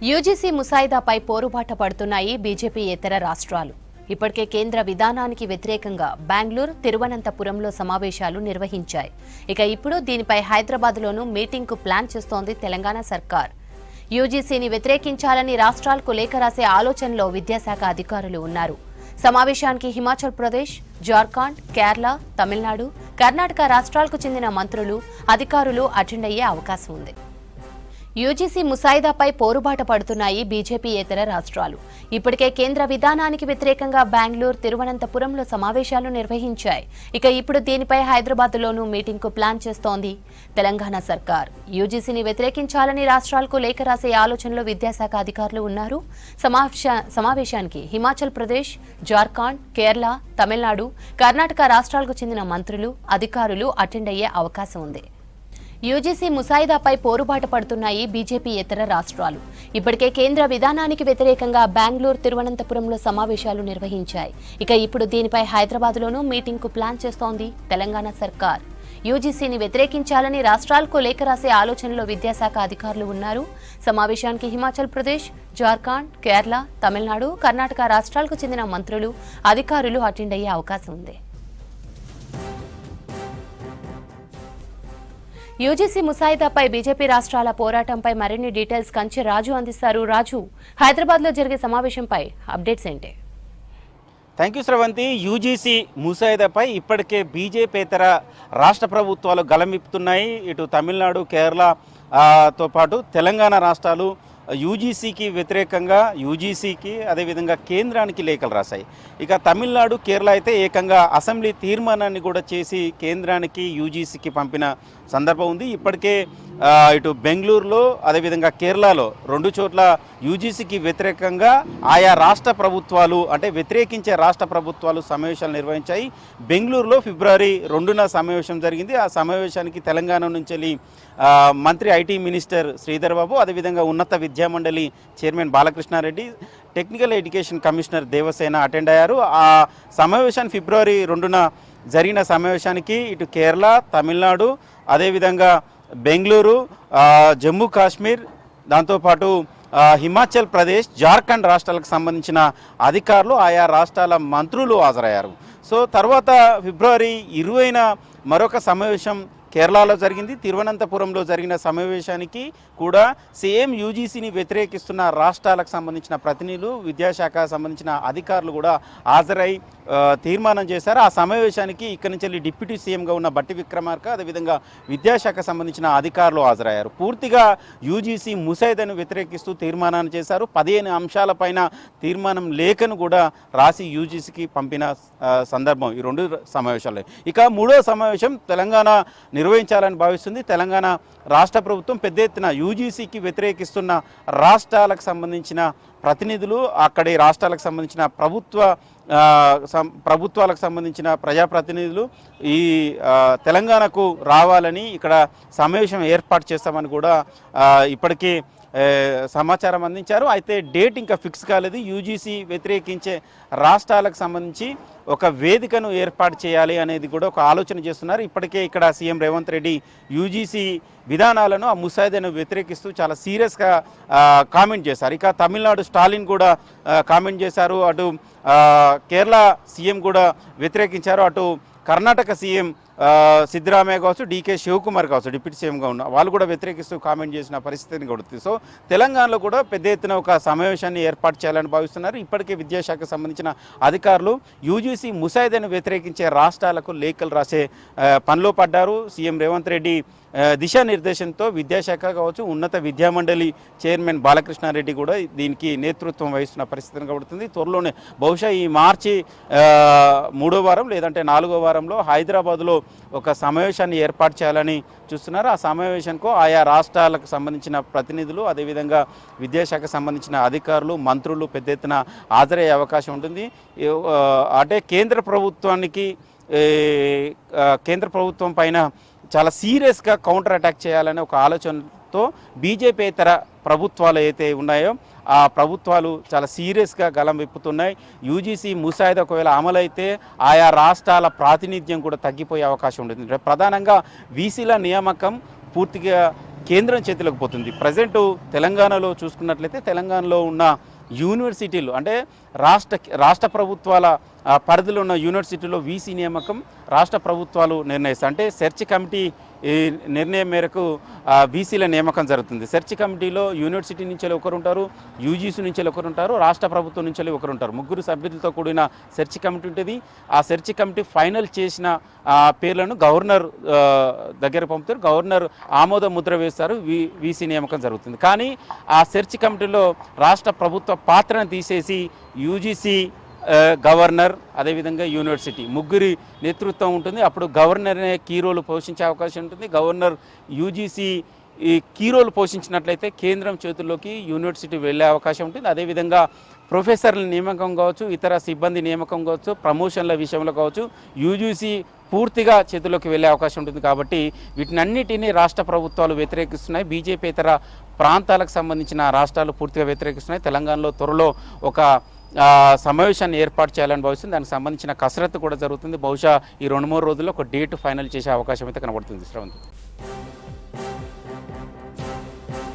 UGC ముసాయిదాపై పోరుబాట పడుతున్నాయి బీజేపీయేతర రాష్ట్రాలు. ఇప్పటికే కేంద్ర విధానానికి వ్యతిరేకంగా బెంగళూరు, తిరువనంతపురంలో సమావేశాలు నిర్వహించాయి. ఇక ఇప్పుడు దీనిపై హైదరాబాద్లోనూ మీటింగ్కు ప్లాన్ చేస్తోంది తెలంగాణ సర్కార్. యూజీసీని వ్యతిరేకించాలని రాష్ట్రాలకు లేఖ రాసే ఆలోచనలో విద్యాశాఖ అధికారులు ఉన్నారు. సమావేశానికి హిమాచల్ ప్రదేశ్, జార్ఖండ్, కేరళ, తమిళనాడు, కర్ణాటక రాష్ట్రాలకు చెందిన మంత్రులు, అధికారులు అటెండ్ అయ్యే అవకాశం ఉంది. యూజీసీ ముసాయిదాపై పోరుబాట పడుతున్నాయి బీజేపీయేతర రాష్ట్రాలు. ఇప్పటికే కేంద్ర విధానానికి వ్యతిరేకంగా బెంగళూరు, తిరువనంతపురంలో సమావేశాలు నిర్వహించాయి. ఇక ఇప్పుడు దీనిపై హైదరాబాద్లోనూ మీటింగ్కు ప్లాన్ చేస్తోంది తెలంగాణ సర్కార్. యూజీసీని వ్యతిరేకించాలని రాష్ట్రాలకు లేఖ రాసే ఆలోచనలో విద్యాశాఖ అధికారులు ఉన్నారు. సమావేశానికి హిమాచల్ ప్రదేశ్, జార్ఖండ్, కేరళ, తమిళనాడు, కర్ణాటక రాష్ట్రాలకు చెందిన మంత్రులు, అధికారులు అటెండ్ అయ్యే అవకాశం ఉంది. యూజీసీ ముసాయిదాపై పోరుబాట పడుతున్నాయి బీజేపీయేతర రాష్ట్రాలు. ఇప్పటికే కేంద్ర విధానానికి వ్యతిరేకంగా బెంగళూరు, తిరువనంతపురంలో సమావేశాలు నిర్వహించాయి. ఇక ఇప్పుడు దీనిపై హైదరాబాద్లోనూ మీటింగ్కు ప్లాన్ చేస్తోంది తెలంగాణ సర్కార్. యూజీసీని వ్యతిరేకించాలని రాష్ట్రాలకు లేఖ రాసే ఆలోచనలో విద్యాశాఖ అధికారులు ఉన్నారు. సమావేశానికి హిమాచల్ ప్రదేశ్, జార్ఖండ్, కేరళ, తమిళనాడు, కర్ణాటక రాష్ట్రాలకు చెందిన మంత్రులు, అధికారులు అటెండ్ అయ్యే అవకాశం ఉంది. యూజీసీ ముసాయిదాపై బీజేపీ రాష్ట్రాల పోరాటంపై మరిన్ని డీటెయిల్స్ కంచి రాజు అందిస్తారు. రాజు, హైదరాబాద్లో జరిగే సమావేశంపై అప్డేట్స్ ఏంటి? Thank you Sravanthi. యూజీసీ ముసాయిదాపై ఇప్పటికే బీజేపీయేతర రాష్ట్ర ప్రభుత్వాలు గళమిప్పుతున్నాయి. ఇటు తమిళనాడు, కేరళతో పాటు తెలంగాణ రాష్ట్రాలు యూజీసీకి వ్యతిరేకంగా యూజీసీకి అదేవిధంగా కేంద్రానికి లేఖలు రాశాయి. ఇక తమిళనాడు, కేరళ అయితే ఏకంగా అసెంబ్లీ తీర్మానాన్ని కూడా చేసి కేంద్రానికి యూజీసీకి పంపిన సందర్భం ఉంది. ఇప్పటికే ఇటు బెంగళూరులో అదేవిధంగా కేరళలో రెండు చోట్ల యూజీసీకి వ్యతిరేకంగా ఆయా రాష్ట్ర ప్రభుత్వాలు అంటే వ్యతిరేకించే రాష్ట్ర ప్రభుత్వాలు సమావేశాలు నిర్వహించాయి. బెంగళూరులో ఫిబ్రవరి 2న సమావేశం జరిగింది. ఆ సమావేశానికి తెలంగాణ నుంచి వెళ్ళి మంత్రి ఐటీ మినిస్టర్ శ్రీధర్ బాబు, అదేవిధంగా ఉన్నత విద్యామండలి chairman Balakrishna Reddy, technical education commissioner Devasena attend అయ్యారు. ఆ సమావేశాన్ని ఫిబ్రవరి 2న జరిగిన సమావేశానికి ఇటు కేరళ, తమిళనాడు, అదేవిధంగా బెంగళూరు, జమ్మూ కాశ్మీర్, దాంతోపాటు హిమాచల్ ప్రదేశ్, జార్ఖండ్ రాష్ట్రాలకు సంబంధించిన అధికారులు, ఆయా రాష్ట్రాల మంత్రులు హాజరయ్యారు. సో తర్వాత ఫిబ్రవరి 20న మరొక సమావేశం కేరళలో జరిగింది. తిరువనంతపురంలో జరిగిన సమావేశానికి కూడా సేమ్ యూజీసీని వ్యతిరేకిస్తున్న రాష్ట్రాలకు సంబంధించిన ప్రతినిధులు, విద్యాశాఖ సంబంధించిన అధికారులు కూడా హాజరై తీర్మానం చేశారు. ఆ సమావేశానికి ఇక్కడి నుంచి వెళ్ళి డిప్యూటీ సీఎంగా ఉన్న బట్టి విక్రమార్క, అదేవిధంగా విద్యాశాఖ సంబంధించిన అధికారులు హాజరయ్యారు. పూర్తిగా యూజీసీ ముసాయిదాను వ్యతిరేకిస్తూ తీర్మానాన్ని చేశారు. 15 అంశాలపైన తీర్మానం లేఖను కూడా రాసి యూజీసీకి పంపిన సందర్భం ఈ రెండు సమావేశాలు. ఇక మూడో సమావేశం తెలంగాణ నిర్వహించాలని భావిస్తుంది. తెలంగాణ రాష్ట్ర ప్రభుత్వం పెద్ద ఎత్తున యూజీసీకి వ్యతిరేకిస్తున్న రాష్ట్రాలకు సంబంధించిన ప్రతినిధులు, అక్కడి రాష్ట్రాలకు సంబంధించిన ప్రభుత్వాలకు సంబంధించిన ప్రజాప్రతినిధులు ఈ తెలంగాణకు రావాలని ఇక్కడ సమావేశం ఏర్పాటు చేస్తామని కూడా ఇప్పటికీ సమాచారం అందించారు. అయితే డేట్ ఇంకా ఫిక్స్ కాలేదు. యూజీసీ వ్యతిరేకించే రాష్ట్రాలకు సంబంధించి ఒక వేదికను ఏర్పాటు చేయాలి అనేది కూడా ఒక ఆలోచన చేస్తున్నారు. ఇప్పటికే ఇక్కడ సీఎం రేవంత్ రెడ్డి యూజీసీ విధానాలను, ఆ ముసాయిదాను వ్యతిరేకిస్తూ చాలా సీరియస్గా కామెంట్ చేశారు. ఇక తమిళనాడు స్టాలిన్ కూడా కామెంట్ చేశారు. అటు కేరళ సీఎం కూడా వ్యతిరేకించారు. అటు కర్ణాటక సీఎం సిద్ధరామయ్య కావచ్చు, డీకే శివకుమార్ కావచ్చు, డిప్యూటీ సీఎంగా ఉన్న వాళ్ళు కూడా వ్యతిరేకిస్తూ కామెంట్ చేసిన పరిస్థితిని కొడుతుంది. సో తెలంగాణలో కూడా పెద్ద ఎత్తున ఒక సమావేశాన్ని ఏర్పాటు చేయాలని భావిస్తున్నారు. ఇప్పటికే విద్యాశాఖకు సంబంధించిన అధికారులు యూజీసీ ముసాయిదాను వ్యతిరేకించే రాష్ట్రాలకు లేఖలు రాసే పనిలో పడ్డారు. సీఎం రేవంత్ రెడ్డి దిశానిర్దేశంతో విద్యాశాఖ కావచ్చు, ఉన్నత విద్యామండలి చైర్మన్ బాలకృష్ణారెడ్డి కూడా దీనికి నేతృత్వం వహిస్తున్న పరిస్థితిని కడుతుంది. త్వరలోనే బహుశా ఈ మార్చి 3వ వారం లేదంటే 4వ వారంలో హైదరాబాద్లో ఒక సమావేశాన్ని ఏర్పాటు చేయాలని చూస్తున్నారు. ఆ సమావేశానికి ఆయా రాష్ట్రాలకు సంబంధించిన ప్రతినిధులు, అదేవిధంగా విద్యాశాఖ సంబంధించిన అధికారులు, మంత్రులు పెద్ద ఎత్తున హాజరయ్యే అవకాశం ఉంటుంది. అంటే కేంద్ర ప్రభుత్వం పైన చాలా సీరియస్గా కౌంటర్ అటాక్ చేయాలనే ఒక ఆలోచనతో బీజేపీయేతర ప్రభుత్వాలు అయితే ఉన్నాయో ఆ ప్రభుత్వాలు చాలా సీరియస్గా గలం విప్పుతున్నాయి. యూజీసీ ముసాయిదా ఒకవేళ అమలైతే ఆయా రాష్ట్రాల ప్రాతినిధ్యం కూడా తగ్గిపోయే అవకాశం ఉంటుంది. ప్రధానంగా వీసీల నియామకం పూర్తిగా కేంద్రం చేతిలోకి పోతుంది. ప్రజెంట్ తెలంగాణలో చూసుకున్నట్లయితే తెలంగాణలో ఉన్న యూనివర్సిటీలు అంటే రాష్ట్ర ప్రభుత్వాల పరిధిలో ఉన్న యూనివర్సిటీలో వీసీ నియామకం రాష్ట్ర ప్రభుత్వాలు నిర్ణయిస్తాయి. అంటే సెర్చ్ కమిటీ ఈ నిర్ణయం మేరకు బీసీల నియామకం జరుగుతుంది. సెర్చ్ కమిటీలో యూనివర్సిటీ నుంచి ఒకరు ఉంటారు, యూజీసీ నుంచి ఒకరు ఉంటారు, రాష్ట్ర ప్రభుత్వం నుంచి ఒకరు ఉంటారు. 3 సభ్యులతో కూడిన సెర్చ్ కమిటీ ఉంటుంది. ఆ సెర్చ్ కమిటీ ఫైనల్ చేసిన పేర్లను గవర్నర్ దగ్గర పంపుతారు. గవర్నర్ ఆమోద ముద్ర వేస్తారు. వీసీ నియామకం జరుగుతుంది. కానీ ఆ సెర్చ్ కమిటీలో రాష్ట్ర ప్రభుత్వ పాత్రను తీసేసి యూజీసీ, గవర్నర్, అదేవిధంగా యూనివర్సిటీ 3 నేతృత్వం ఉంటుంది. అప్పుడు గవర్నర్నే కీ రోల్ పోషించే అవకాశం ఉంటుంది. గవర్నర్ యూజీసీ ఈ కీ రోల్ పోషించినట్లయితే కేంద్రం చేతుల్లోకి యూనివర్సిటీ వెళ్ళే అవకాశం ఉంటుంది. అదేవిధంగా ప్రొఫెసర్ల నియామకం కావచ్చు, ఇతర సిబ్బంది నియామకం కావచ్చు, ప్రమోషన్ల విషయంలో కావచ్చు యూజీసీ పూర్తిగా చేతుల్లోకి వెళ్ళే అవకాశం ఉంటుంది. కాబట్టి వీటినన్నిటినీ రాష్ట్ర ప్రభుత్వాలు వ్యతిరేకిస్తున్నాయి. బీజేపీయేతర ప్రాంతాలకు సంబంధించిన రాష్ట్రాలు పూర్తిగా వ్యతిరేకిస్తున్నాయి. తెలంగాణలో త్వరలో ఒక సమావేశాన్ని ఏర్పాటు చేయాలని భావిస్తుంది. దానికి సంబంధించిన కసరత్తు కూడా జరుగుతుంది. బహుశా ఈ 2-3 రోజుల్లో ఒక డేట్ ఫైనల్ చేసే అవకాశం అయితే కనబడుతుంది. శ్రవంతి.